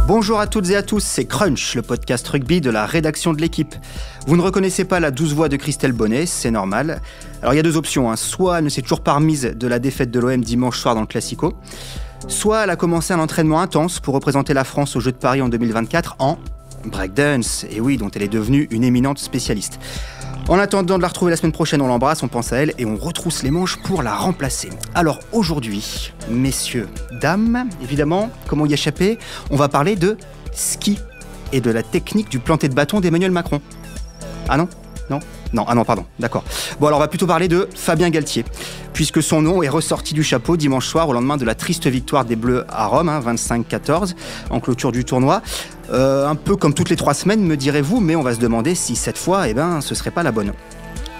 Bonjour à toutes et à tous, c'est Crunch, le podcast rugby de la rédaction de l'équipe. Vous ne reconnaissez pas la douce voix de Christelle Bonnet, c'est normal. Alors il y a deux options, soit elle ne s'est toujours pas remise de la défaite de l'OM dimanche soir dans le Classico, soit elle a commencé un entraînement intense pour représenter la France aux Jeux de Paris en 2024 en breakdance, et oui, dont elle est devenue une éminente spécialiste. En attendant de la retrouver la semaine prochaine, on l'embrasse, on pense à elle et on retrousse les manches pour la remplacer. Alors aujourd'hui, messieurs, dames, évidemment, comment y échapper, on va parler de ski et de la technique du planté de bâton d'Emmanuel Macron. Ah non ? Non, pardon, d'accord. Bon, alors on va plutôt parler de Fabien Galtier, puisque son nom est ressorti du chapeau dimanche soir au lendemain de la triste victoire des Bleus à Rome, 25-14, en clôture du tournoi. Un peu comme toutes les 3 semaines, me direz-vous, mais on va se demander si cette fois, ce serait pas la bonne.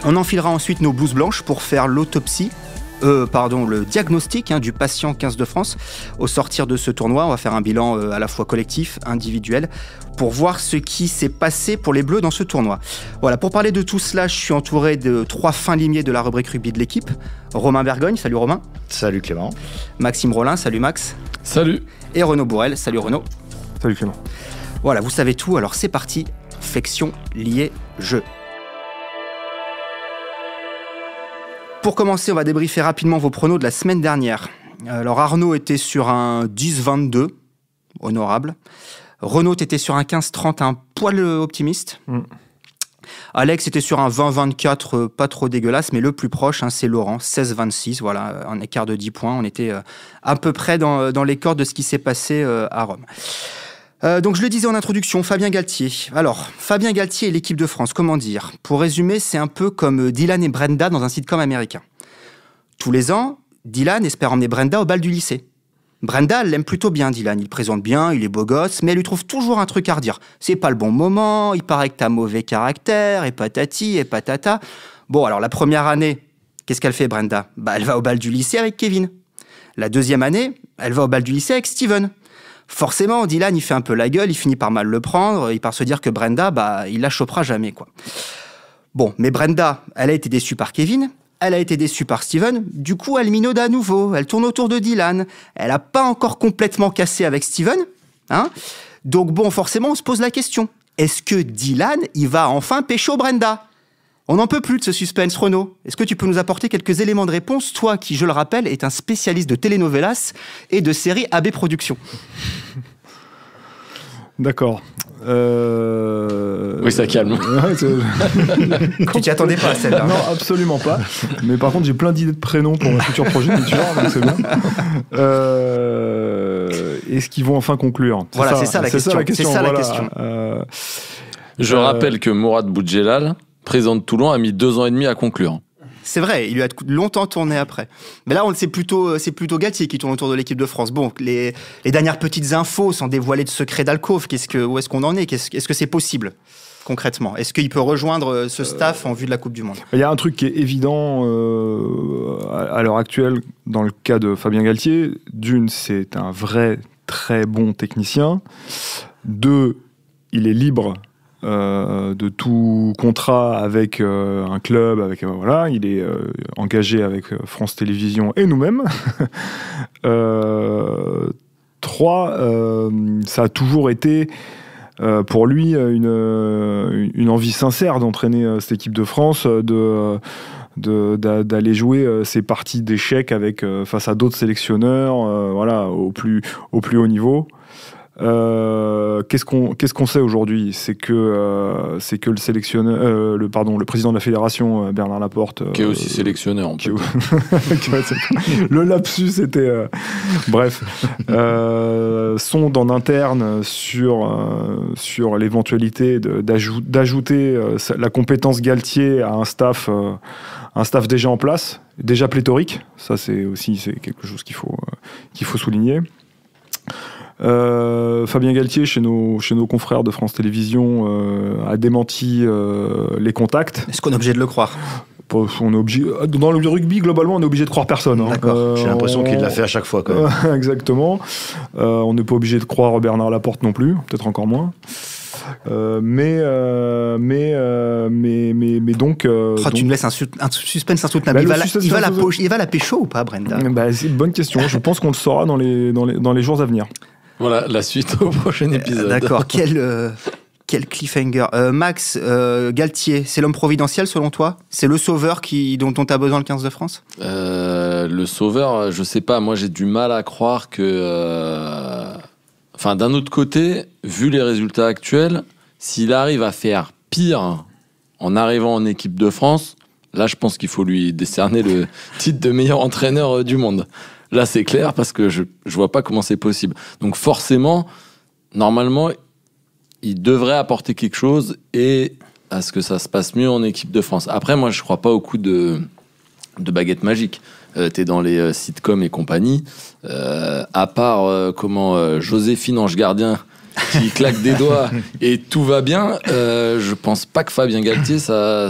On enfilera ensuite nos blouses blanches pour faire le diagnostic du patient 15 de France. Au sortir de ce tournoi, on va faire un bilan à la fois collectif, individuel, pour voir ce qui s'est passé pour les Bleus dans ce tournoi. Voilà, pour parler de tout cela, je suis entouré de 3 fins limiers de la rubrique rugby de l'équipe. Romain Bergogne, salut Romain. Salut Clément. Maxime Rollin, salut Max. Salut. Et Renaud Bourrel, salut Renaud. Salut Clément. Voilà, vous savez tout, alors c'est parti, flexion liée jeu. Pour commencer, on va débriefer rapidement vos pronos de la semaine dernière. Alors Arnaud était sur un 10-22, honorable. Renaud était sur un 15-30, un poil optimiste. Alex était sur un 20-24, pas trop dégueulasse, mais le plus proche, c'est Laurent, 16-26, voilà, un écart de 10 points. On était à peu près dans les cordes de ce qui s'est passé à Rome. Donc je le disais en introduction, Fabien Galtier. Alors, Fabien Galtier et l'équipe de France, comment dire ? Pour résumer, c'est un peu comme Dylan et Brenda dans un sitcom américain. Tous les ans, Dylan espère emmener Brenda au bal du lycée. Brenda, elle l'aime plutôt bien, Dylan. Il présente bien, il est beau gosse, mais elle lui trouve toujours un truc à redire. C'est pas le bon moment, il paraît que t'as mauvais caractère, et patati, et patata. Bon, alors la première année, qu'est-ce qu'elle fait, Brenda ? Elle va au bal du lycée avec Kevin. La deuxième année, elle va au bal du lycée avec Steven. Forcément, Dylan, il fait un peu la gueule, il finit par mal le prendre, il part se dire que Brenda, il la chopera jamais, quoi. Bon, mais Brenda, elle a été déçue par Kevin, elle a été déçue par Steven, du coup, elle minaude à nouveau, elle tourne autour de Dylan, elle a pas encore complètement cassé avec Steven, Donc bon, forcément, on se pose la question, est-ce que Dylan, il va enfin pécho Brenda ? On n'en peut plus de ce suspense, Renaud. Est-ce que tu peux nous apporter quelques éléments de réponse, toi qui, je le rappelle, est un spécialiste de telenovelas et de séries AB Productions ? D'accord. Oui, ça calme. Tu t'y attendais pas à celle-là ? Non, absolument pas. Mais par contre, j'ai plein d'idées de prénoms pour ma future progéniture, donc c'est bien. Est-ce qu'ils vont enfin conclure ? Voilà, c'est ça la question. C'est ça la question. Je rappelle que Mourad Boudjelal, président de Toulon, a mis 2 ans et demi à conclure. C'est vrai, il lui a longtemps tourné après. Mais là, c'est plutôt Galtier qui tourne autour de l'équipe de France. Bon, les dernières petites infos sans dévoiler de secrets d'alcôve. Où est-ce qu'on en est ? Est-ce que c'est possible, concrètement ? Est-ce qu'il peut rejoindre ce staff en vue de la Coupe du Monde ? Il y a un truc qui est évident à l'heure actuelle dans le cas de Fabien Galtier. D'une, c'est un vrai très bon technicien. 2, il est libre de tout contrat avec un club, il est engagé avec France Télévisions et nous-mêmes. 3, ça a toujours été pour lui une envie sincère d'entraîner cette équipe de France, d'aller jouer ces parties d'échecs face à d'autres sélectionneurs, au plus haut niveau. Qu'est-ce qu'on sait aujourd'hui ? C'est que le sélectionneur, le président de la fédération, Bernard Laporte, qui est aussi sélectionneur en fait. Le lapsus était sonde en interne sur l'éventualité d'ajouter la compétence Galtier à un staff déjà en place, déjà pléthorique. Ça c'est quelque chose qu'il faut souligner. Fabien Galtier, chez nos confrères de France Télévisions, a démenti les contacts. Est-ce qu'on est obligé de le croire ? On est obligé, dans le rugby, globalement, on est obligé de croire personne. D'accord. J'ai l'impression qu'il l'a fait à chaque fois, quand même. Exactement. On n'est pas obligé de croire Bernard Laporte non plus, peut-être encore moins. Mais donc. Tu me laisses un suspense insoutenable. Il va la pécho ou pas, Brenda ? C'est une bonne question. Je pense qu'on le saura dans les jours à venir. Voilà, la suite au prochain épisode. D'accord, quel cliffhanger. Max, Galtier, c'est l'homme providentiel selon toi? C'est le sauveur dont tu as besoin le 15 de France? Le sauveur, je sais pas, moi j'ai du mal à croire que... Enfin, d'un autre côté, vu les résultats actuels, s'il arrive à faire pire en arrivant en équipe de France, là je pense qu'il faut lui décerner le titre de meilleur entraîneur du monde. Là c'est clair parce que je vois pas comment c'est possible. Donc forcément, normalement, il devrait apporter quelque chose et à ce que ça se passe mieux en équipe de France. Après, moi, je crois pas au coup de baguette magique. T'es dans les sitcoms et compagnie. À part Joséphine Ange Gardien qui claque des doigts et tout va bien, je pense pas que Fabien Galtier, ça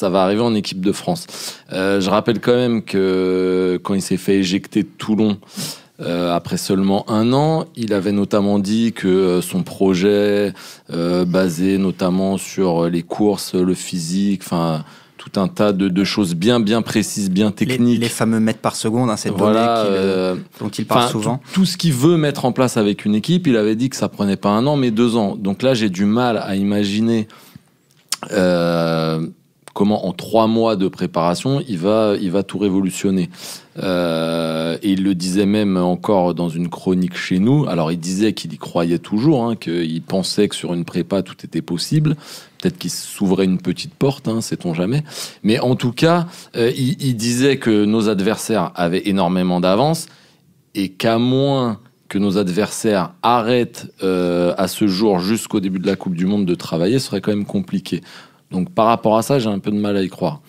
va arriver en équipe de France. Je rappelle quand même que quand il s'est fait éjecter de Toulon, après seulement 1 an, il avait notamment dit que son projet basé notamment sur les courses, le physique, enfin tout un tas de choses bien précises, bien techniques. Les fameux mètres par seconde, cette donnée dont il parle souvent. Tout ce qu'il veut mettre en place avec une équipe, il avait dit que ça prenait pas 1 an, mais 2 ans. Donc là, j'ai du mal à imaginer comment en 3 mois de préparation, il va tout révolutionner. Et il le disait même encore dans une chronique chez nous. Alors il disait qu'il y croyait toujours, qu'il pensait que sur une prépa tout était possible. Peut-être qu'il s'ouvrait une petite porte, sait-on jamais. Mais en tout cas, il disait que nos adversaires avaient énormément d'avance et qu'à moins que nos adversaires arrêtent à ce jour jusqu'au début de la Coupe du Monde de travailler, ce serait quand même compliqué. Donc par rapport à ça, j'ai un peu de mal à y croire.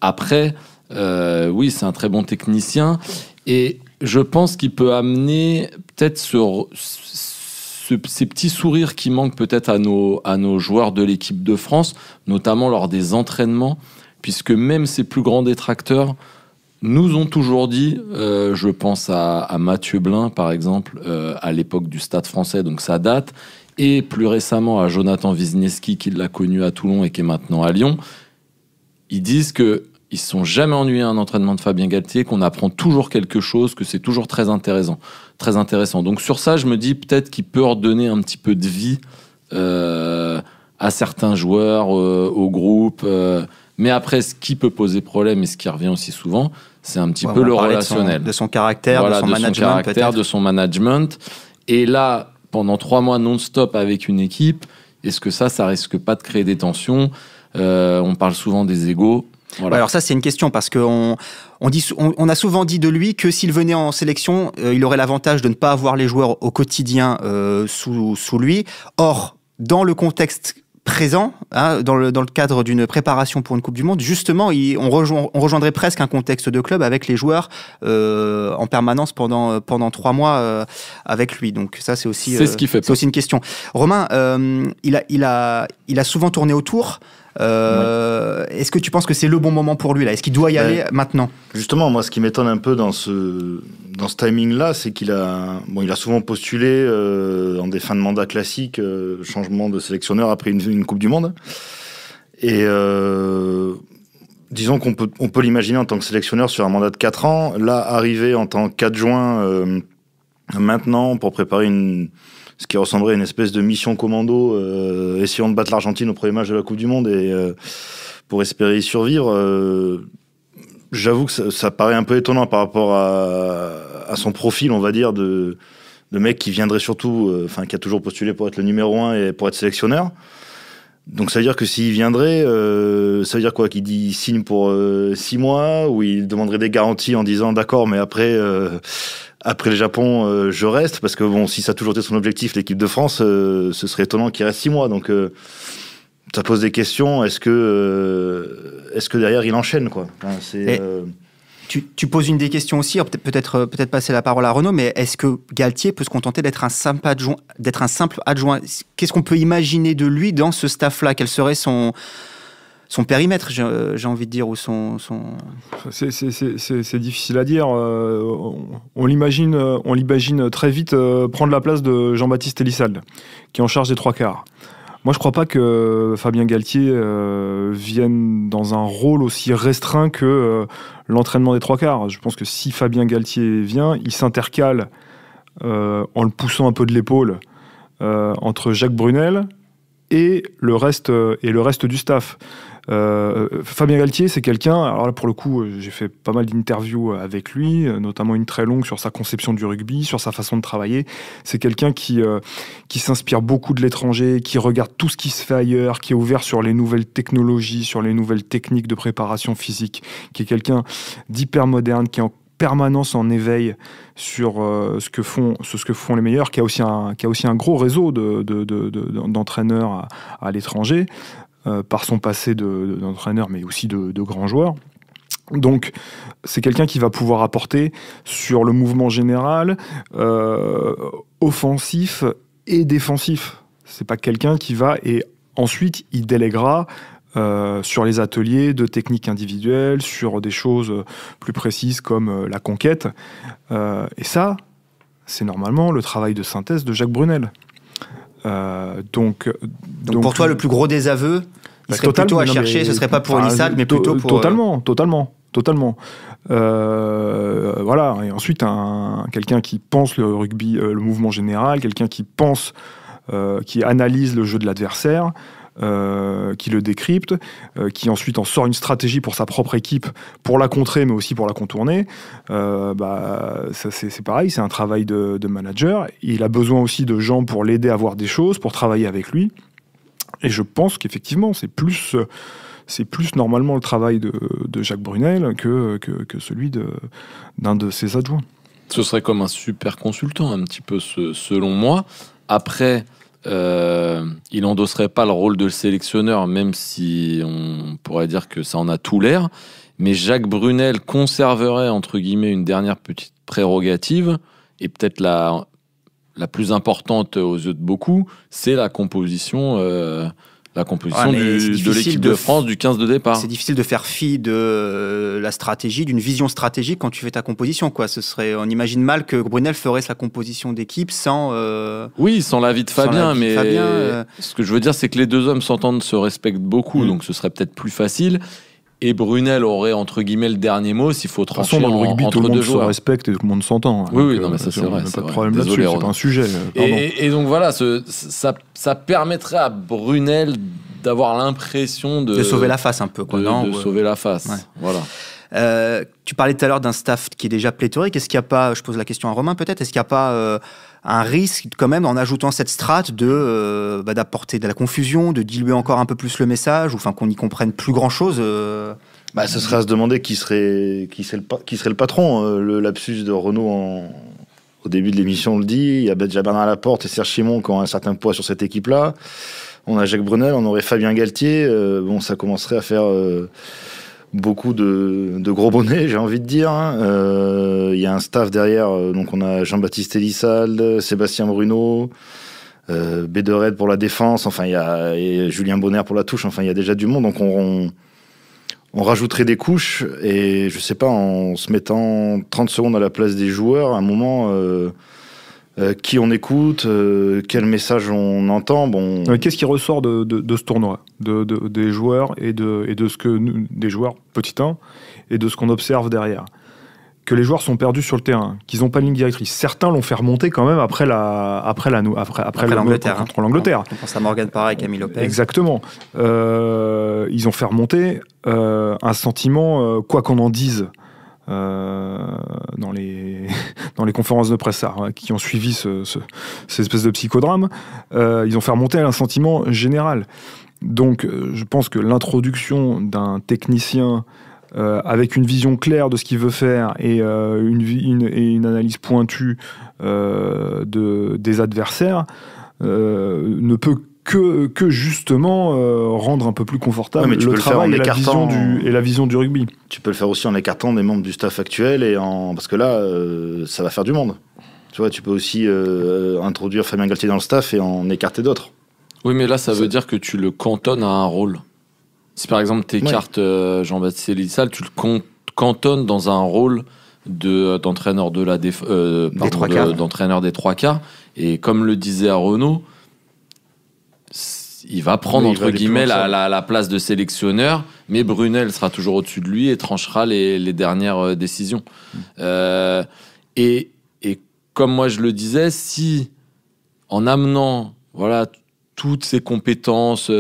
Après, oui, c'est un très bon technicien et je pense qu'il peut amener peut-être ces petits sourires qui manquent peut-être à nos joueurs de l'équipe de France, notamment lors des entraînements, puisque même ses plus grands détracteurs nous ont toujours dit, je pense à Mathieu Blin par exemple, à l'époque du Stade Français, donc ça date, et plus récemment à Jonathan Wisniewski qui l'a connu à Toulon et qui est maintenant à Lyon, ils disent qu'ils ne se sont jamais ennuyés à un entraînement de Fabien Galtier, qu'on apprend toujours quelque chose, que c'est toujours très intéressant. Très intéressant. Donc sur ça, je me dis peut-être qu'il peut redonner un petit peu de vie à certains joueurs, au groupe. Mais après, ce qui peut poser problème et ce qui revient aussi souvent, c'est un petit peu le relationnel. De son caractère, voilà, de son management. Et là, pendant 3 mois non-stop avec une équipe, est-ce que ça risque pas de créer des tensions? On parle souvent des égos. Voilà. Ouais, alors ça, c'est une question parce qu'on a souvent dit de lui que s'il venait en sélection, il aurait l'avantage de ne pas avoir les joueurs au quotidien sous lui. Or, dans le contexte présent, dans le cadre d'une préparation pour une Coupe du Monde, justement, on rejoindrait presque un contexte de club avec les joueurs en permanence pendant 3 mois avec lui. Donc ça, c'est aussi ce qui fait c'est aussi une question. Romain, il a souvent tourné autour. Est-ce que tu penses que c'est le bon moment pour lui là? Est-ce qu'il doit y aller maintenant? Justement, moi, ce qui m'étonne un peu dans ce timing-là, c'est qu'il a souvent postulé en des fins de mandat classiques, changement de sélectionneur après une Coupe du Monde. Et disons qu'on peut l'imaginer en tant que sélectionneur sur un mandat de 4 ans. Là, arriver en tant qu'adjoint maintenant pour préparer ce qui ressemblerait à une espèce de mission commando, essayant de battre l'Argentine au premier match de la Coupe du Monde et pour espérer y survivre. J'avoue que ça paraît un peu étonnant par rapport à son profil, on va dire, de mec qui viendrait surtout, qui a toujours postulé pour être le numéro 1 et pour être sélectionneur. Donc ça veut dire que s'il viendrait, ça veut dire quoi? Qu'il signe pour 6 mois, ou il demanderait des garanties en disant d'accord, mais après le Japon, je reste, parce que bon, si ça a toujours été son objectif, l'équipe de France, ce serait étonnant qu'il reste 6 mois. Donc ça pose des questions. Est-ce que derrière il enchaîne, quoi? Tu poses une des questions aussi, peut-être passer la parole à Renaud, mais est-ce que Galtier peut se contenter d'être un simple adjoint? Qu'est-ce qu'on peut imaginer de lui dans ce staff-là? Quel serait son périmètre, j'ai envie de dire, ou son... C'est difficile à dire. On l'imagine très vite prendre la place de Jean-Baptiste Elissalde, qui est en charge des 3 quarts. Moi, je ne crois pas que Fabien Galtier vienne dans un rôle aussi restreint que l'entraînement des 3 quarts. Je pense que si Fabien Galtier vient, il s'intercale en le poussant un peu de l'épaule entre Jacques Brunel et le reste du staff. Fabien Galtier, c'est quelqu'un, alors là pour le coup j'ai fait pas mal d'interviews avec lui, notamment une très longue sur sa conception du rugby, sur sa façon de travailler. C'est quelqu'un qui s'inspire beaucoup de l'étranger, qui regarde tout ce qui se fait ailleurs, qui est ouvert sur les nouvelles technologies, sur les nouvelles techniques de préparation physique, qui est quelqu'un d'hyper moderne, qui est en permanence en éveil sur ce que font les meilleurs, qui a aussi un gros réseau d'entraîneurs à l'étranger, par son passé d'entraîneur, mais aussi de grands joueurs. Donc, c'est quelqu'un qui va pouvoir apporter sur le mouvement général, offensif et défensif. C'est pas quelqu'un qui va... Et ensuite, il déléguera sur les ateliers de techniques individuelles, sur des choses plus précises comme la conquête. Et ça, c'est normalement le travail de synthèse de Jacques Brunel. Donc pour toi, le plus gros désaveu, il serait plutôt à chercher, ce serait pas pour Elissalde, mais plutôt pour... Totalement. Voilà. Et ensuite, quelqu'un qui pense le rugby, le mouvement général, quelqu'un qui pense, qui analyse le jeu de l'adversaire, qui le décrypte, qui ensuite en sort une stratégie pour sa propre équipe, pour la contrer, mais aussi pour la contourner. Ça, c'est pareil, c'est un travail de manager. Il a besoin aussi de gens pour l'aider à voir des choses, pour travailler avec lui. Et je pense qu'effectivement, c'est plus normalement le travail de Jacques Brunel que celui d'un de ses adjoints. Ce serait comme un super consultant, un petit peu, selon moi. Après, il n'endosserait pas le rôle de sélectionneur, même si on pourrait dire que ça en a tout l'air. Mais Jacques Brunel conserverait, entre guillemets, une dernière petite prérogative, et peut-être la plus importante aux yeux de beaucoup, c'est la composition de l'équipe de France du 15 de départ. C'est difficile de faire fi de la stratégie, d'une vision stratégique quand tu fais ta composition, quoi. On imagine mal que Brunel ferait sa composition d'équipe sans... Oui, sans l'avis de Fabien, ce que je veux dire, c'est que les deux hommes s'entendent, se respectent beaucoup, donc ce serait peut-être plus facile. Et Brunel aurait, entre guillemets, le dernier mot s'il faut trancher dans le rugby, entre deux joueurs. Tout le monde se respecte et tout le monde s'entend. Oui, non, mais ça c'est vrai. Pas de problème là-dessus, c'est pas un sujet. Et donc voilà, ça permettrait à Brunel d'avoir l'impression de sauver la face un peu, quoi. Sauver la face, ouais. Voilà. Tu parlais tout à l'heure d'un staff qui est déjà pléthorique. Est-ce qu'il n'y a pas, je pose la question à Romain peut-être, est-ce qu'il n'y a pas un risque quand même en ajoutant cette strate d'apporter de la confusion, de diluer encore un peu plus le message, ou enfin qu'on n'y comprenne plus grand-chose Ce serait à se demander qui serait le patron. Le lapsus de Renaud au début de l'émission le dit. Il y a Benjamin à la porte et Serge Chimon qui ont un certain poids sur cette équipe-là. On a Jacques Brunel, on aurait Fabien Galtier. Ça commencerait à faire beaucoup de gros bonnets, j'ai envie de dire. Il y a un staff derrière. Donc on a Jean-Baptiste Elissalde, Sébastien Bruno, Béderet pour la défense. Enfin, il y a Julien Bonner pour la touche. Enfin, il y a déjà du monde. Donc on rajouterait des couches. Et je sais pas, en se mettant 30 secondes à la place des joueurs, à un moment... qui on écoute, quel message on entend. Qu'est-ce qui ressort de ce tournoi, des joueurs et de ce que des joueurs petit 1 et de ce qu'on observe derrière? Que les joueurs sont perdus sur le terrain, qu'ils n'ont pas de ligne directrice. Certains l'ont fait remonter quand même après l'Angleterre, contre l'Angleterre. On pense à Morgan Parra et Camille Lopez. Exactement. Ils ont fait remonter un sentiment, quoi qu'on en dise. Dans les conférences de presse qui ont suivi cette espèce de psychodrame, ils ont fait remonter un sentiment général. Donc je pense que l'introduction d'un technicien avec une vision claire de ce qu'il veut faire et une analyse pointue des adversaires ne peut que justement rendre un peu plus confortable le travail et la vision du rugby. Tu peux le faire aussi en écartant des membres du staff actuel parce que là, ça va faire du monde. Tu vois, tu peux aussi introduire Fabien Galtier dans le staff et en écarter d'autres. Oui, mais là, ça veut dire que tu le cantonnes à un rôle. Si par exemple tu écartes Jean-Baptiste Elissalde, tu le cantonnes dans un rôle d'entraîneur d'entraîneur des trois quarts. Et comme le disait Renaud, il va prendre entre guillemets la place de sélectionneur, mais Brunel sera toujours au-dessus de lui et tranchera les dernières décisions. Et comme moi je le disais, si en amenant toutes ses compétences,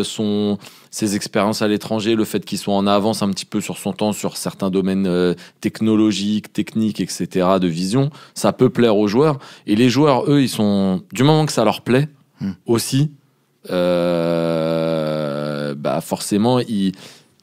ses expériences à l'étranger, le fait qu'il soit en avance un petit peu sur son temps sur certains domaines technologiques, techniques, etc., de vision, ça peut plaire aux joueurs. Et les joueurs, eux, ils sont, du moment que ça leur plaît aussi, forcément,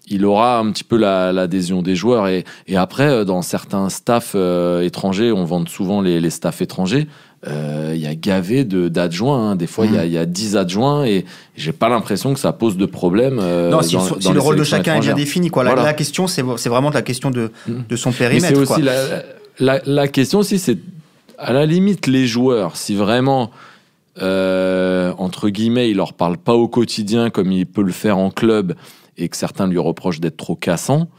il aura un petit peu l'adhésion des joueurs. Et après, dans certains staffs étrangers, on vend souvent les staffs étrangers, il y a gavé d'adjoints. Des fois, il y a 10 adjoints et j'ai pas l'impression que ça pose de problème. Non, si le rôle de chacun est bien défini. La question, c'est vraiment la question de son périmètre. Mais c'est aussi la question aussi, c'est à la limite les joueurs, si vraiment... entre guillemets, il leur parle pas au quotidien comme il peut le faire en club et que certains lui reprochent d'être trop cassant,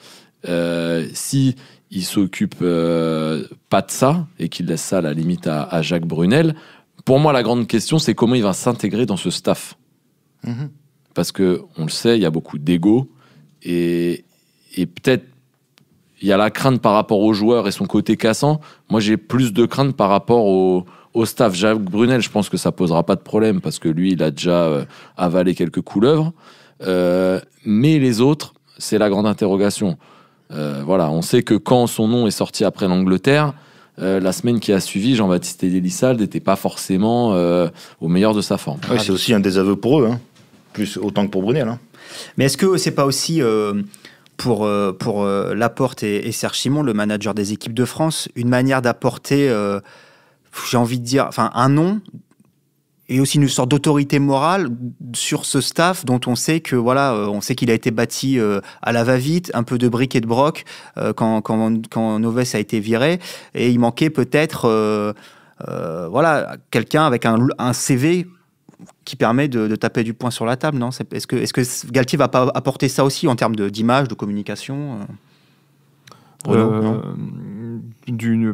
si il s'occupe pas de ça et qu'il laisse ça à la limite à Jacques Brunel, pour moi la grande question c'est comment il va s'intégrer dans ce staff. Parce que on le sait, il y a beaucoup d'ego et peut-être il y a la crainte par rapport aux joueurs et son côté cassant. Moi j'ai plus de crainte par rapport au staff. Jacques Brunel, je pense que ça posera pas de problème parce que lui, il a déjà avalé quelques couleuvres. Mais les autres, c'est la grande interrogation. On sait que quand son nom est sorti après l'Angleterre, la semaine qui a suivi, Jean-Baptiste Elissalde n'était pas forcément au meilleur de sa forme. Oui, c'est aussi un désaveu pour eux, plus autant que pour Brunel. Mais est-ce que c'est pas aussi... pour Laporte et Serge Simon, le manager des équipes de France, une manière d'apporter... j'ai envie de dire, un nom et aussi une sorte d'autorité morale sur ce staff dont on sait que on sait qu'il a été bâti à la va-vite, un peu de bric et de broc quand Novès a été viré, et il manquait peut-être quelqu'un avec un CV qui permet de taper du poing sur la table, non ? Est-ce que Galtier va pas apporter ça aussi en termes d'image, de communication je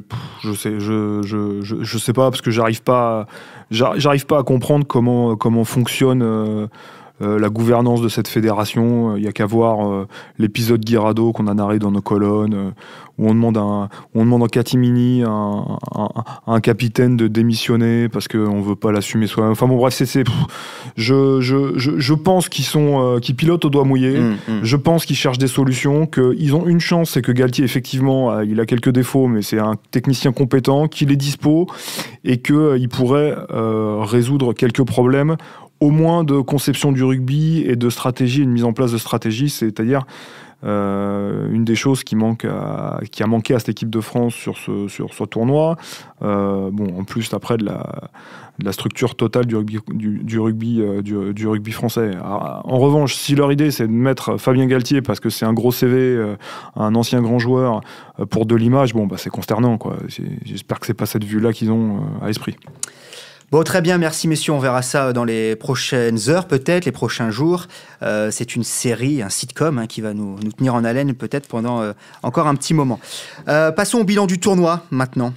sais pas parce que j'arrive pas à comprendre comment fonctionne la gouvernance de cette fédération. Il y a qu'à voir l'épisode Guirado qu'on a narré dans nos colonnes, où on demande en catimini à un capitaine de démissionner parce qu'on veut pas l'assumer soi-même. Enfin bon, bref, je pense qu'ils pilotent au doigt mouillé. Je pense qu'ils cherchent des solutions, qu'ils ont une chance, c'est que Galtier, effectivement, il a quelques défauts, mais c'est un technicien compétent, qu'il est dispo et qu'il pourrait résoudre quelques problèmes, au moins de conception du rugby et de stratégie, une mise en place de stratégie, c'est-à-dire une des choses qui a manqué à cette équipe de France sur ce tournoi. En plus après de la structure totale du rugby français. Alors, en revanche, si leur idée c'est de mettre Fabien Galtier parce que c'est un gros CV, un ancien grand joueur, pour de l'image, c'est consternant, quoi. J'espère que c'est pas cette vue-là qu'ils ont à l'esprit. Bon, très bien, merci messieurs, on verra ça dans les prochaines heures, peut-être, les prochains jours. C'est une série, un sitcom qui va nous tenir en haleine peut-être pendant encore un petit moment. Passons au bilan du tournoi maintenant.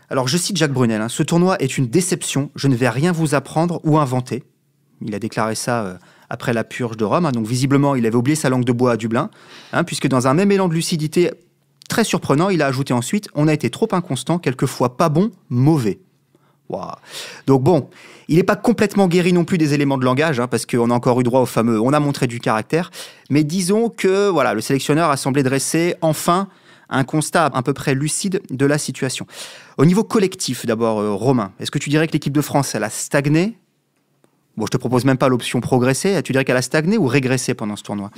Alors je cite Jacques Brunel, ce tournoi est une déception, je ne vais rien vous apprendre ou inventer. Il a déclaré ça après la purge de Rome, donc visiblement il avait oublié sa langue de bois à Dublin, puisque dans un même élan de lucidité très surprenant, il a ajouté ensuite « On a été trop inconstant, quelquefois pas bon, mauvais ». Wow. Donc bon, il n'est pas complètement guéri non plus des éléments de langage, parce qu'on a encore eu droit au fameux « on a montré du caractère », mais disons que le sélectionneur a semblé dresser enfin un constat à peu près lucide de la situation. Au niveau collectif, d'abord, Romain, est-ce que tu dirais que l'équipe de France, elle a stagné ? Bon, je te propose même pas l'option progresser. Tu dirais qu'elle a stagné ou régressé pendant ce tournoi ?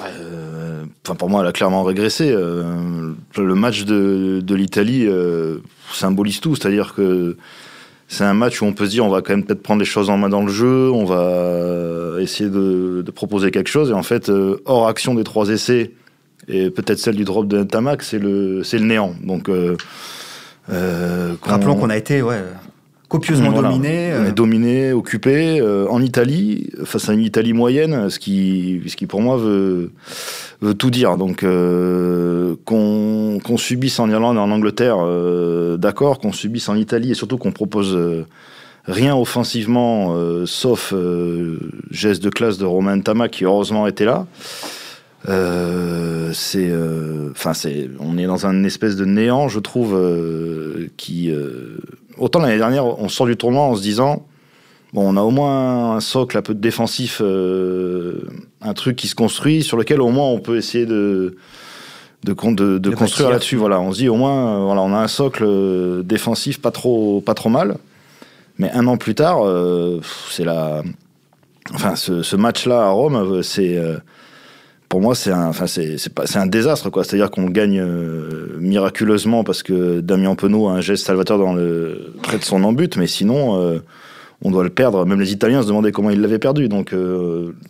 Pour moi, elle a clairement régressé. Le match de l'Italie symbolise tout, c'est-à-dire que c'est un match où on peut se dire on va quand même peut-être prendre les choses en main dans le jeu, on va essayer de proposer quelque chose, et en fait, hors action des 3 essais, et peut-être celle du drop de Ntamak, c'est le néant. Donc, rappelons qu'on a été copieusement dominé. Dominé, occupé, en Italie, face à une Italie moyenne, ce qui pour moi veut tout dire. Donc, qu'on subisse en Irlande et en Angleterre, d'accord, qu'on subisse en Italie, et surtout qu'on propose rien offensivement, sauf geste de classe de Romain Ntamak, qui heureusement était là. on est dans un espèce de néant, je trouve, autant l'année dernière, on sort du tournoi en se disant, bon, on a au moins un socle un peu défensif, un truc qui se construit, sur lequel au moins on peut essayer de construire là-dessus. Voilà, on se dit au moins, on a un socle défensif pas trop mal. Mais un an plus tard, ce match-là à Rome, pour moi, c'est un désastre, quoi. C'est-à-dire qu'on gagne miraculeusement parce que Damien Penaud a un geste salvateur près de son embut, mais sinon, on doit le perdre. Même les Italiens se demandaient comment ils l'avaient perdu. Donc,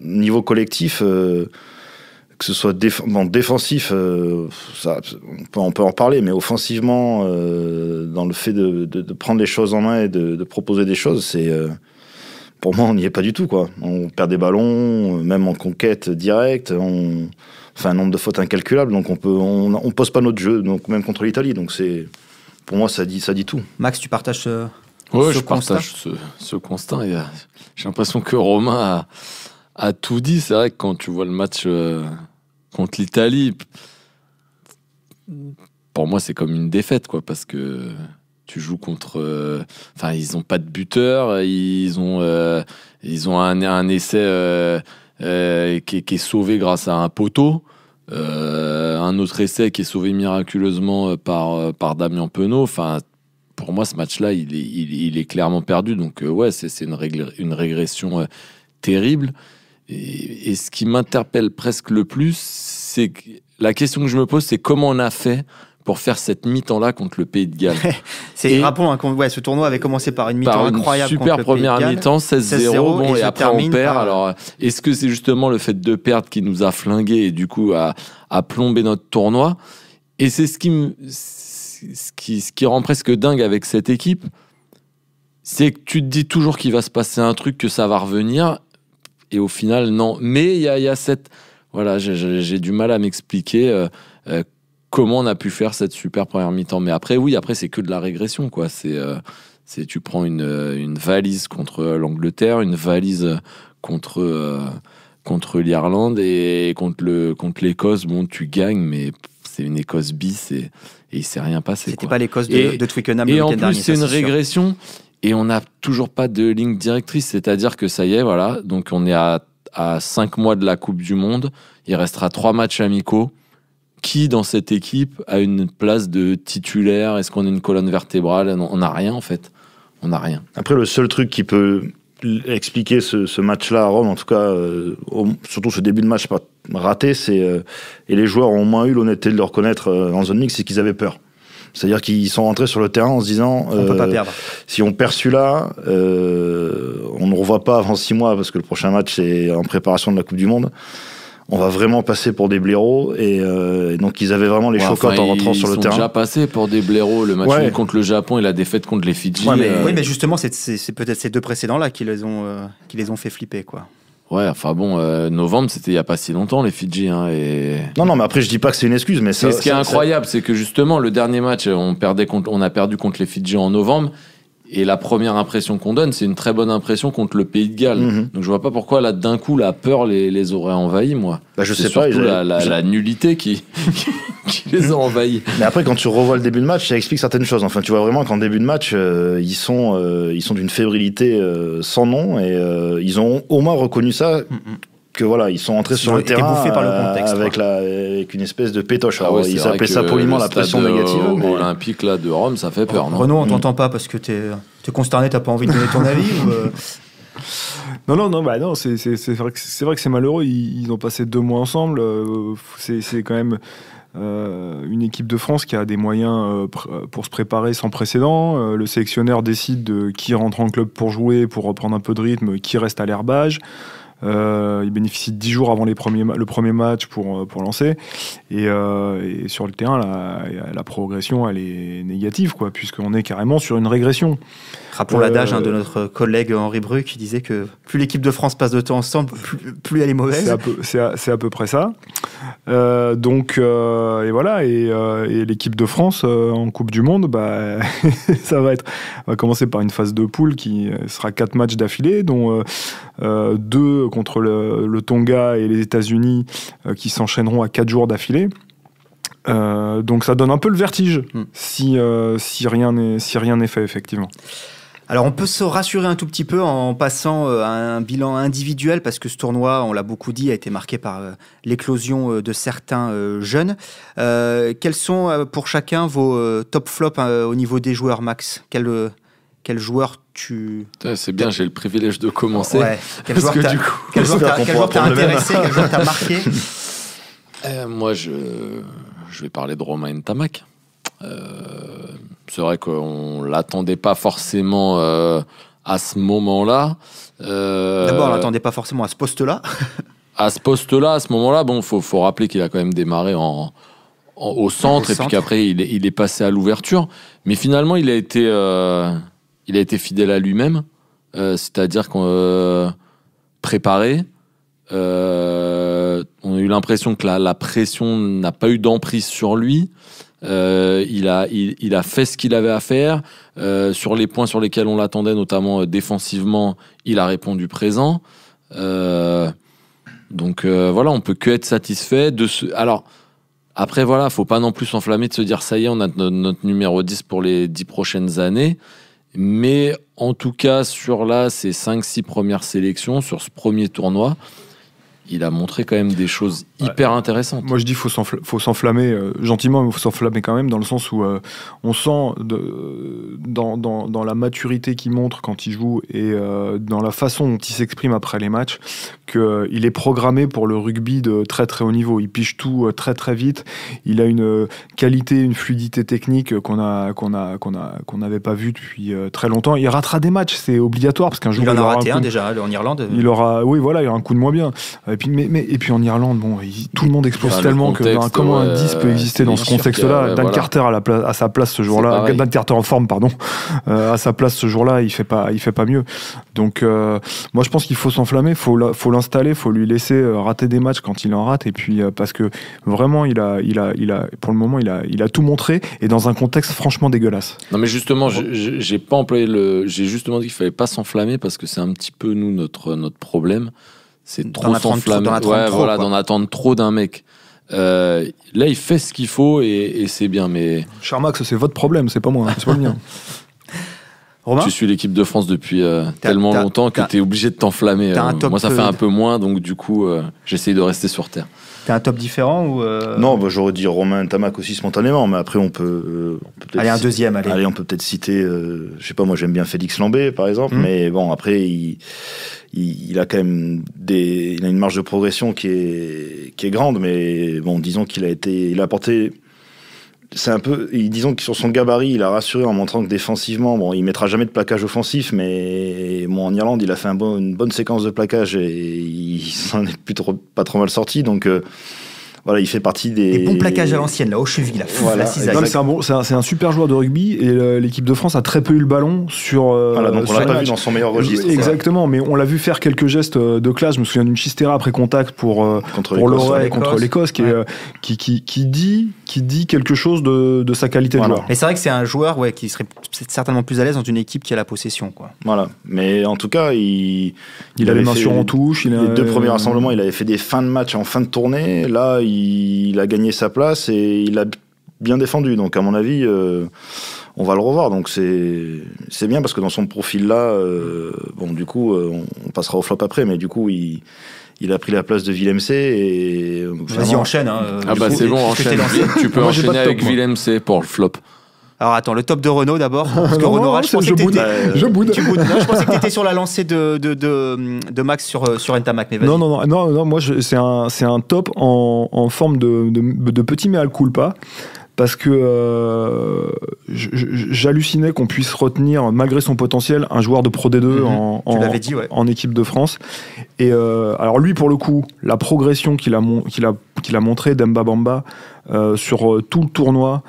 niveau collectif, que ce soit défensif, on peut en reparler, mais offensivement, dans le fait de prendre les choses en main et de proposer des choses, pour moi, on n'y est pas du tout, quoi. On perd des ballons, même en conquête directe, on fait un nombre de fautes incalculable, donc on pose pas notre jeu, donc même contre l'Italie. Donc pour moi, ça dit tout. Max, tu partages ce constat? Partage ce constat. J'ai l'impression que Romain a tout dit. C'est vrai que quand tu vois le match contre l'Italie, pour moi, c'est comme une défaite, quoi, parce que tu joues contre... ils n'ont pas de buteur, ils ont un essai qui est sauvé grâce à un poteau, un autre essai qui est sauvé miraculeusement par Damien Penaud. Enfin, pour moi, ce match-là, il est clairement perdu. Donc, c'est une régression terrible. Et ce qui m'interpelle presque le plus, c'est que la question que je me pose, c'est comment on a fait pour faire cette mi-temps-là contre le Pays de Galles. Rappelons, ce tournoi avait commencé par une mi-temps incroyable super contre le Pays de Galles. Première mi-temps, 16-0, et après on perd. Alors, est-ce que c'est justement le fait de perdre qui nous a flingués et du coup a plombé notre tournoi? Et c'est ce qui rend presque dingue avec cette équipe, c'est que tu te dis toujours qu'il va se passer un truc, que ça va revenir, et au final, non. Mais il y a cette... Voilà, j'ai du mal à m'expliquer comment on a pu faire cette super première mi-temps. Mais après, c'est que de la régression, quoi. Tu prends une valise contre l'Angleterre, une valise contre l'Irlande, et contre l'Écosse, bon, tu gagnes, mais c'est une Écosse bis, et il s'est rien passé. C'était pas l'Écosse de Twickenham le week-end dernier. Et en plus, c'est une régression, et on n'a toujours pas de ligne directrice. C'est-à-dire que ça y est, voilà, donc on est à 5 mois de la Coupe du Monde, il restera 3 matchs amicaux. Qui, dans cette équipe, a une place de titulaire? Est-ce qu'on a une colonne vertébrale? On n'a rien, en fait. On n'a rien. Après, le seul truc qui peut expliquer ce match-là à Rome, en tout cas, surtout ce début de match raté, et les joueurs ont au moins eu l'honnêteté de le reconnaître en zone mixte, c'est qu'ils avaient peur. C'est-à-dire qu'ils sont rentrés sur le terrain en se disant on peut pas perdre. Si on perd celui-là, on ne revoit pas avant 6 mois, parce que le prochain match est en préparation de la Coupe du Monde. On va vraiment passer pour des blaireaux, et donc ils avaient vraiment les chocottes en rentrant sur le terrain. Ils sont déjà passés pour des blaireaux, le match contre le Japon et la défaite contre les Fidji. Oui, mais justement, c'est peut-être ces 2 précédents-là qui les ont fait flipper, quoi. Ouais, enfin bon, novembre, c'était il n'y a pas si longtemps, les Fidji. Non, mais après, je dis pas que c'est une excuse, mais ce qui est incroyable, c'est que justement, le dernier match, on a perdu contre les Fidji en novembre. Et la première impression qu'on donne, c'est une très bonne impression contre le Pays de Galles. Mm-hmm. Donc je vois pas pourquoi, là, d'un coup, la peur les aurait envahis, moi. Je sais pas. C'est surtout la nullité qui les a envahis. Mais après, quand tu revois le début de match, ça explique certaines choses. Enfin, tu vois vraiment qu'en début de match, ils sont d'une fébrilité sans nom, et ils ont au moins reconnu ça. Que voilà, ils sont entrés sur le terrain bouffés par le contexte, avec une espèce de pétoche. Ils appellent ça poliment la pression négative. Olympique là de Rome, ça fait peur. Renaud, on t'entend pas parce que t'es consterné, t'as pas envie de donner ton avis Non, c'est vrai que c'est malheureux. Ils ont passé 2 mois ensemble. C'est quand même une équipe de France qui a des moyens pour se préparer sans précédent. Le sélectionneur décide de qui rentre en club pour jouer, pour reprendre un peu de rythme, qui reste à l'herbage. Il bénéficie de 10 jours avant le premier match pour lancer, et sur le terrain la progression elle est négative, quoi, puisqu'on est carrément sur une régression. Rappelons l'adage de notre collègue Henri Bru qui disait que plus l'équipe de France passe de temps ensemble, plus elle est mauvaise. C'est à peu près ça. Et voilà, et l'équipe de France en Coupe du Monde, ça va commencer par une phase de poule qui sera 4 matchs d'affilée, dont 2 contre le Tonga et les États-Unis qui s'enchaîneront à 4 jours d'affilée. Donc ça donne un peu le vertige si rien n'est fait, effectivement. Alors on peut se rassurer un tout petit peu en passant à un bilan individuel, parce que ce tournoi, on l'a beaucoup dit, a été marqué par l'éclosion de certains jeunes. Quels sont pour chacun vos top flops au niveau des joueurs, Max ? Quel joueur tu... C'est bien, j'ai le privilège de commencer. Ouais. Quel joueur t'a intéressé, quel joueur t'a marqué ? Moi, je vais parler de Romain Ntamak. C'est vrai qu'on l'attendait pas forcément à ce moment-là. D'abord, on l'attendait pas forcément à ce poste-là. À ce moment-là, bon, faut rappeler qu'il a quand même démarré au centre, et puis qu'après il est passé à l'ouverture. Mais finalement, il a été fidèle à lui-même, c'est-à-dire qu'on préparé. On a eu l'impression que la pression n'a pas eu d'emprise sur lui. Il a fait ce qu'il avait à faire. Sur les points sur lesquels on l'attendait, notamment défensivement, il a répondu présent. Donc voilà, on peut que être satisfait de ce. Alors après voilà, faut pas non plus s'enflammer de se dire ça y est, on a notre numéro 10 pour les 10 prochaines années. Mais en tout cas, sur ces 5-6 premières sélections, sur ce premier tournoi, il a montré quand même des choses hyper intéressantes. Moi, je dis faut s'enflammer gentiment, mais il faut s'enflammer quand même, dans le sens où on sent dans la maturité qu'il montre quand il joue et dans la façon dont il s'exprime après les matchs, qu'il est programmé pour le rugby de très très haut niveau. Il pige tout très très vite. Il a une qualité, une fluidité technique qu'on n'avait pas vu depuis très longtemps. Il ratera des matchs, c'est obligatoire, parce qu'un jour il en a raté un déjà en Irlande. Il aura un coup de moins bien. Et puis en Irlande, bon, tout le monde explose tellement comment un 10 peut exister dans ce contexte-là. Dan Carter à sa place ce jour-là. Dan Carter en forme, pardon. À sa place ce jour-là, il fait pas mieux. Donc moi je pense qu'il faut s'enflammer, faut l'installer, faut lui laisser rater des matchs quand il en rate. Et puis parce que vraiment il a pour le moment il a tout montré, et dans un contexte franchement dégueulasse. Non mais justement, j'ai pas employé j'ai justement dit qu'il fallait pas s'enflammer, parce que c'est un petit peu nous notre problème. C'est trop s'enflammer, d'en attendre trop d'un mec. Là, il fait ce qu'il faut et c'est bien. Mais cher Max, c'est votre problème, c'est pas moi, c'est pas le mien. Romain, tu suis l'équipe de France depuis tellement longtemps que t'es obligé de t'enflammer. Moi, ça fait un peu moins, donc du coup, j'essaye de rester sur terre. T'as un top différent ou Non, j'aurais dit Romain Ntamak aussi spontanément, mais après on peut peut-être allez, un deuxième, allez. On peut peut-être citer, je sais pas, moi j'aime bien Félix Lambé par exemple, mais bon, après il a quand même il a une marge de progression qui est grande, mais bon, disons qu'il a apporté. C'est un peu, disons que sur son gabarit, il a rassuré en montrant que défensivement, bon, il mettra jamais de plaquage offensif, mais bon, en Irlande, il a fait une bonne séquence de plaquage et il s'en est pas trop mal sorti. Donc voilà, il fait partie des bons plaquages à l'ancienne, là, aux chevilles, là, voilà, la cisaille. C'est un super joueur de rugby, et l'équipe de France a très peu eu le ballon sur. Donc on l'a pas vu dans son meilleur registre. Exactement, mais on l'a vu faire quelques gestes de classe. Je me souviens d'une Chistera après contact pour l'Oreille contre l'Écosse, qui dit quelque chose de sa qualité de joueur. Mais c'est vrai que c'est un joueur qui serait certainement plus à l'aise dans une équipe qui a la possession, quoi. Voilà, mais en tout cas, il a les mains sur en touche. Les 2 premiers rassemblements, il avait fait des fins de match en fin de tournée. Là, il a gagné sa place et il a bien défendu. Donc, à mon avis, on va le revoir. Donc, c'est bien, parce que dans son profil-là, du coup, on passera au flop après, mais du coup, il a pris la place de Villemc et... Vas-y, enchaîne. C'est bon, enchaîne. Tu peux enchaîner avec Villemc pour le flop. Alors attends, le top de Renaud d'abord, parce que Renaud Rage, je boude. Tu boudes. Non, je pensais que tu étais sur la lancée de Max sur Ntamak, mais vas-y. Non, moi c'est un top en forme de petit mea culpa, parce que j'hallucinais qu'on puisse retenir, malgré son potentiel, un joueur de Pro D2 en équipe de France. Et alors lui, pour le coup, la progression qu'il a montré, Demba Bamba, sur tout le tournoi,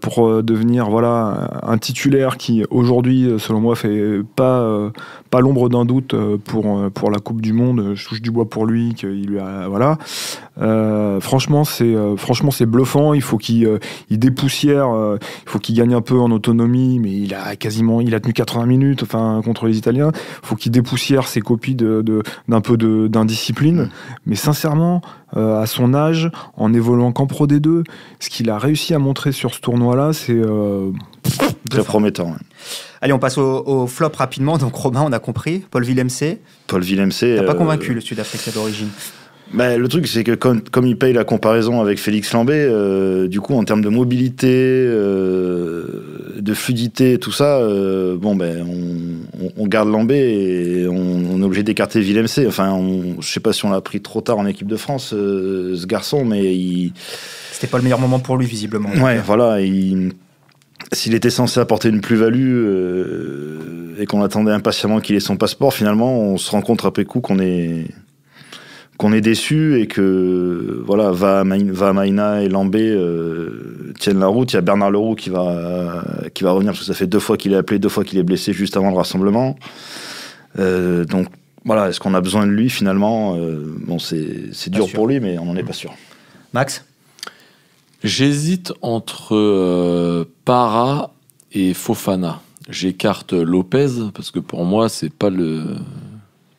pour devenir un titulaire qui aujourd'hui, selon moi, fait pas l'ombre d'un doute pour la Coupe du Monde. Je touche du bois pour lui, qu'il lui a Franchement, c'est bluffant. Il faut qu'il dépoussière, il faut qu'il gagne un peu en autonomie, mais il a tenu 80 minutes, contre les Italiens. Il faut qu'il dépoussière ses copies d'un peu d'indiscipline. Mais sincèrement, à son âge, en évoluant qu'en Pro D2, ce qu'il a réussi à montrer sur ce tournoi-là, c'est très prometteur. Ouais. Allez, on passe au flop rapidement. Donc Romain, on a compris. Paul Villemc. T'as pas convaincu le Sud-Africain d'origine. Le truc, c'est que comme il paye la comparaison avec Félix Lambé, du coup, en termes de mobilité, de fluidité, tout ça, on garde Lambé et on est obligé d'écarter Villemc. Je sais pas si on l'a pris trop tard en équipe de France, ce garçon, mais c'était pas le meilleur moment pour lui, visiblement. Ouais, voilà. S'il était censé apporter une plus-value et qu'on attendait impatiemment qu'il ait son passeport, finalement, on se rend compte après coup qu'on est déçu et que Vahamaina et Lambé tiennent la route. Il y a Bernard Leroux qui va revenir parce que ça fait 2 fois qu'il est appelé, 2 fois qu'il est blessé juste avant le rassemblement. Donc voilà, est-ce qu'on a besoin de lui finalement? C'est dur pour lui, mais on n'en est pas sûr. Max? J'hésite entre Para et Fofana. J'écarte Lopez parce que pour moi c'est pas le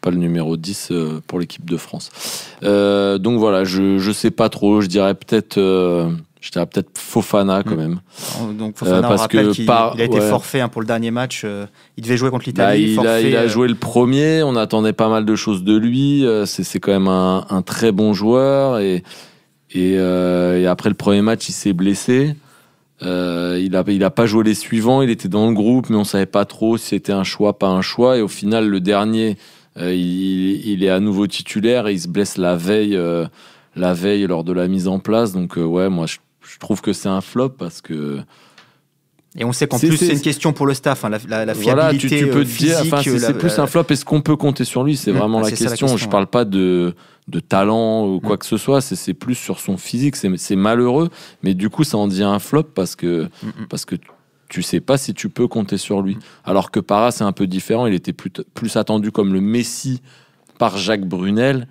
numéro 10 pour l'équipe de France. Donc voilà, je sais pas trop, je dirais peut-être Fofana quand même. Donc Fofana, on rappelle qu'il a été forfait pour le dernier match. Il devait jouer contre l'Italie. Il a joué le premier, on attendait pas mal de choses de lui. C'est quand même un très bon joueur. Et après le premier match, il s'est blessé. Il a pas joué les suivants, il était dans le groupe, mais on savait pas trop si c'était un choix, pas un choix. Et au final, le dernier, il est à nouveau titulaire et il se blesse la veille lors de la mise en place. Donc moi je trouve que c'est un flop parce que. Et on sait qu'en plus c'est une question pour le staff, la fiabilité. Voilà, tu peux physique, te dire, c'est plus un flop. Est-ce qu'on peut compter sur lui? C'est vraiment la question. Je parle pas de talent ou quoi que ce soit. C'est plus sur son physique. C'est malheureux, mais du coup ça en dit un flop parce que tu sais pas si tu peux compter sur lui. Alors que Para c'est un peu différent. Il était plus attendu comme le Messi par Jacques Brunel.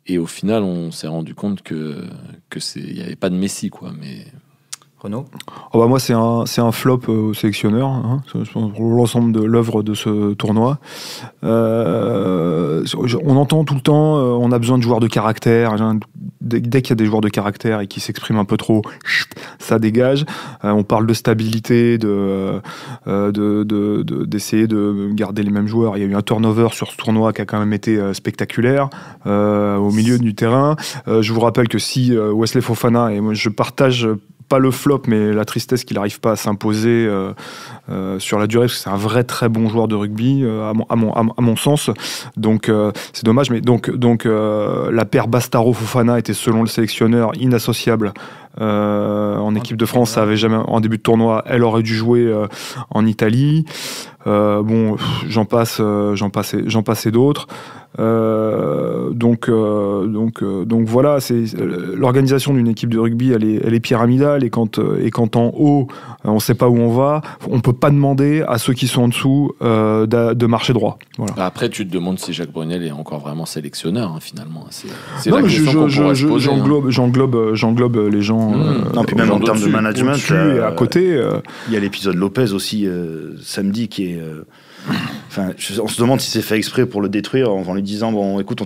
Et au final, on s'est rendu compte que il y avait pas de Messi, quoi. Mais Renaud? Moi, c'est un flop au sélectionneur, pour l'ensemble de l'œuvre de ce tournoi. On entend tout le temps, on a besoin de joueurs de caractère. Dès qu'il y a des joueurs de caractère et qui s'expriment un peu trop, ça dégage. On parle de stabilité, d'essayer de garder les mêmes joueurs. Il y a eu un turnover sur ce tournoi qui a quand même été spectaculaire au milieu du terrain. Je vous rappelle que si Wesley Fofana, et moi je partage pas le flop, mais la tristesse qu'il n'arrive pas à s'imposer sur la durée, parce que c'est un vrai très bon joueur de rugby, à mon sens. Donc c'est dommage, mais donc la paire Bastaro-Fofana était selon le sélectionneur inassociable. En équipe de France, ça avait jamais, en début de tournoi, elle aurait dû jouer en Italie. J'en passe et d'autres. Donc voilà, c'est l'organisation d'une équipe de rugby, elle est pyramidale, et quand en haut on sait pas où on va, on peut pas demander à ceux qui sont en dessous de marcher droit. Voilà. Après, tu te demandes si Jacques Brunel est encore vraiment sélectionneur, finalement. C'est non, la mais question qu'on pourrait se poser. J'englobe les gens. Non, puis même en termes de management, et à côté, il y a l'épisode Lopez aussi samedi qui est. On se demande si c'est fait exprès pour le détruire en lui disant bon, écoute,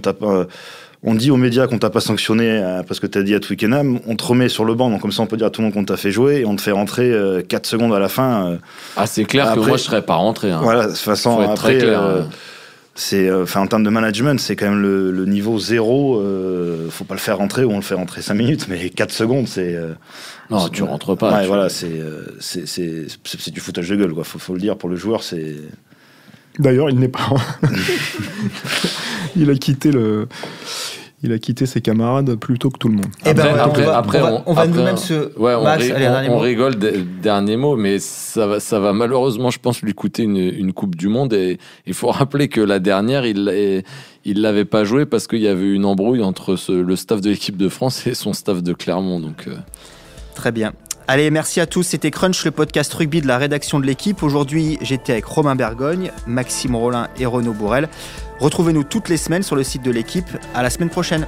on dit aux médias qu'on t'a pas sanctionné parce que t'as dit à Twickenham, on te remet sur le banc, donc comme ça on peut dire à tout le monde qu'on t'a fait jouer et on te fait rentrer 4 secondes à la fin. C'est clair que moi je serais pas rentré. Voilà, de toute façon, après, c'est, en termes de management, c'est quand même le niveau 0. Faut pas le faire rentrer ou on le fait rentrer 5 minutes, mais 4 secondes, c'est. Non, tu rentres pas. Ouais, voilà, c'est du foutage de gueule, quoi. Faut le dire pour le joueur, c'est. D'ailleurs, il n'est pas. Il a quitté ses camarades plus tôt que tout le monde. On va nous-mêmes se. Ouais, on rigole, dernier mot, mais ça va malheureusement, je pense, lui coûter une Coupe du Monde. Et il faut rappeler que la dernière, il l'avait pas joué parce qu'il y avait eu une embrouille entre le staff de l'équipe de France et son staff de Clermont. Donc. Très bien. Allez, merci à tous. C'était Crunch, le podcast rugby de la rédaction de l'équipe. Aujourd'hui, j'étais avec Romain Bergogne, Maxime Rollin et Renaud Bourrel. Retrouvez-nous toutes les semaines sur le site de l'équipe. À la semaine prochaine.